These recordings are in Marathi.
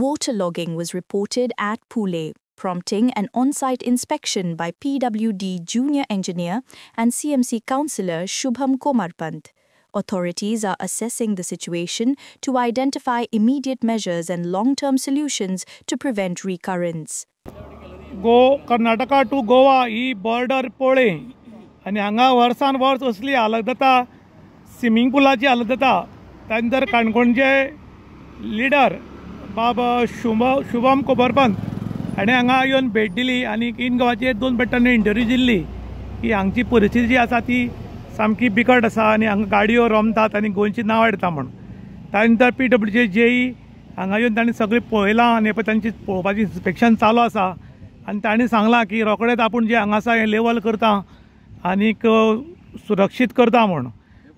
Waterlogging was reported at Pule, prompting an on-site inspection by PWD junior engineer and CMC councillor Shubham Komarpant. Authorities are assessing the situation to identify immediate measures and long-term solutions to prevent recurrence. Karnataka to Goa he border पळय आनी हांगा वर्सान वर्स असली हालत जाता, स्विमींग पुलाची हालत जाता. त्यानंतर काणकोणचे लिडर बाबा शुभम कोबरपंत हाणें हांगा येवन भेट दिली आनी इन गोवाचे 2 पेटांनी इंटरव्यू दिल्ली की हांगची परिस्थिती जी आसा ती सामकी बिकट आसा आनी हांगा गाडयो रोमतात आनी गोंयची नांव येता म्हण. त्यानंतर PWDचे जेई हांगा येवन तांणी सगळें पळयलां आनी तांची पळोवपाची इन्स्पेक्शन चालू आसा आनी तांणी सांगलां की रोखडेंच आपूण जे हांगा आसा हें लेवल करता आनीक सुरक्षीत करता म्हण.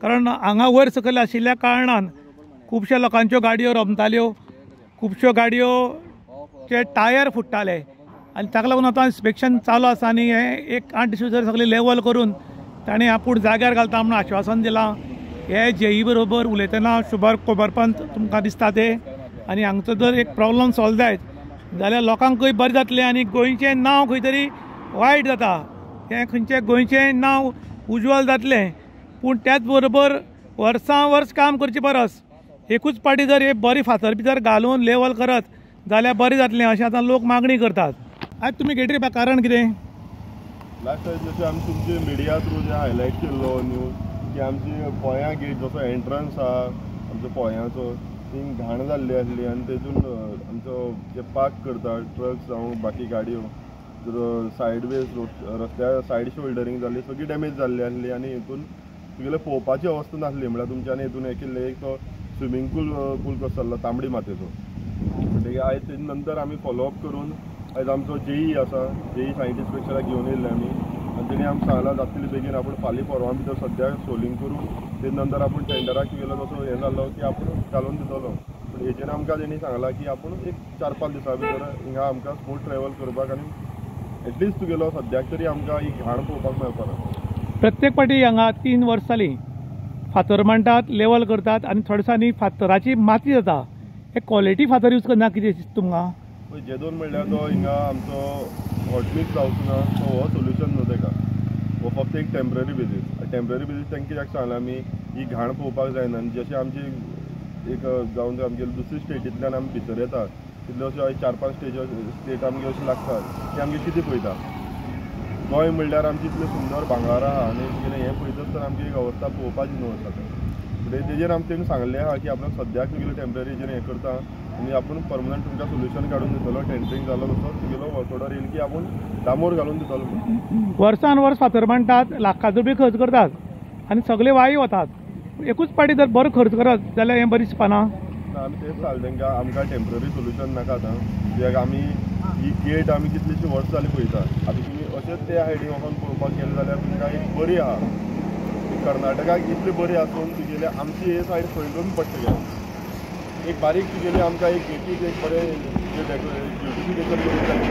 कारण हांगा वयर सकयल आशिल्ल्या कारणान खुबश्या लोकांच्यो गाडयो रोमताल्यो, खुबश्यो गाडयोचे टायर फुट्टाले आनी ताका लागून आतां इन्स्पेक्शन चालू आसा आनी हें 8 दीस भितर सगळें लेवल करून ताणें आपूण जाग्यार घालता म्हणून आश्वासन दिलां. हे जेई बरोबर उलयतना शुभम कोबरपंत तुमकां दिसता ते आनी हांगचो जर एक प्रॉब्लम सॉल्व जायत जाल्यार लोकांकूय बरें जातलें आनी गोंयचें नांव खंय तरी वायट जाता, हें खंयचें गोंयचें नांव उज्वल जातलें. पूण त्याच बरोबर वर्सां वर्स काम करचे परस एकूच पाटी जर हे बरी फातर भितर घालून लेवल करत जाल्यार बरें जातलें अशें आतां लोक मागणी करतात. आज तुमी घेतली कारण कितें? लास्ट टायम जशें आमी तुमचे मिडिया थ्रू जे हायलायट केल्लो न्यूज की आमची पोंया गेट जसो एंट्रन्स आहा आमचो पोंयाचो थिंग घाण जाल्ली आसली आनी तेतून आमचो जे पार्क करता ट्रक्स जावं बाकी गाडयो सायडवेज रस्त्या सायड शोल्डरींग जाल्ली सगळी डॅमेज जाल्ली आसली आनी हितून तुगेले पळोवपाची अवस्था नासली. म्हळ्यार तुमच्यानी हितून हे केल्ले एक तो स्विमींग पूल कसो जाल्लो तांबडी मातयेचो. म्हणटकीर आयज तेजे नंतर आमी फॉलोअप करून आयज आमचो जेई आसा, जेई सायंटिस्ट स्पेशलाक घेवन येयल्ले आमी आनी तेणी आमकां सांगलां जातले बेगीन आपूण फाल्यां परवां भितर सद्याक सोलिंग करून तेजे नंतर आपूण टेंडराक तुगेलो तसो हें जाल्लो की आपूण घालून दितलो. पूण हेजेर आमकां तेणी सांगलां की आपूण एक 4-5 दिसां भितर हिंगा आमकां स्मूथ ट्रॅवल करपाक आनी एटलिस्ट तुगेलो सद्याक तरी आमकां ही घाण पळोवपाक मेळपाना. प्रत्येक फावटी हांगा 3 वर्स जालीं फातर मांडटात, लेवल करतात आनी थोड्या दिसांनी फातराची माती जाता. हे क्वॉलिटी फातर यूज करना कितें दिसता तुमकां? जेदोन म्हणल्यार तो हिंगा आमचो हॉटमिक्स जावचो ना तो हो सोल्युशन न्हू तेका. हो फक्त एक टेम्पररी बेजीस. टेम्पररी बेजीस तांकां कित्याक सांगलां आमी ही घाण पळोवपाक जायना आनी जशें आमची एक जावन आमगे दुसरी स्टेटींतल्यान आमी भितर येतात तितल्यो अश्यो 4-5 स्टेट आमगे अशें लागतात की आमगे कितें पळयता. गोंय म्हणल्यार आमची इतलें सुंदर भांगार आहा आनी कितें हें पळयता आसतना आमची एक अवस्था पळोवपाची न्हू आसा. म्हणटकीर तेजेर आमी तेणें सांगलें आहा की आपण सद्याक तुगेलें टेम्पररी हेजेर हें करता आनी आपूण परमनंट तुमकां सोल्युशन काडून दितलो. टेंडरींग जालो तसो तुगेलो वर्क ऑर्डर येयली की आपूण डामोर घालून दितलो. वर्सान वर्स फातर मांडटात, लाखाचो बी खर्च करतात आनी सगळे वाई वतात. एकूच पाटी जर बरो खर्च करत जाल्यार हें बरें दिसपाना. आमी तेच सांगलें तांकां आमकां टेम्पररी सोल्युशन नाका आतां. कित्याक आमी ही गेट आमी कितलीशीं वर्स जालीं पळयता. आतां तुमी अशेंच त्या सायडीन वचोन पळोवपाक गेले जाल्यार तुमकां एक बरी आहा. कर्नाटकाक इतली बरी आसून तुगेले आमची हे सायड खंय पडटली. एक बारीक तुगेली आमकां एक गेटीक एक बरें ब्युटिफिकेशन करून जाय.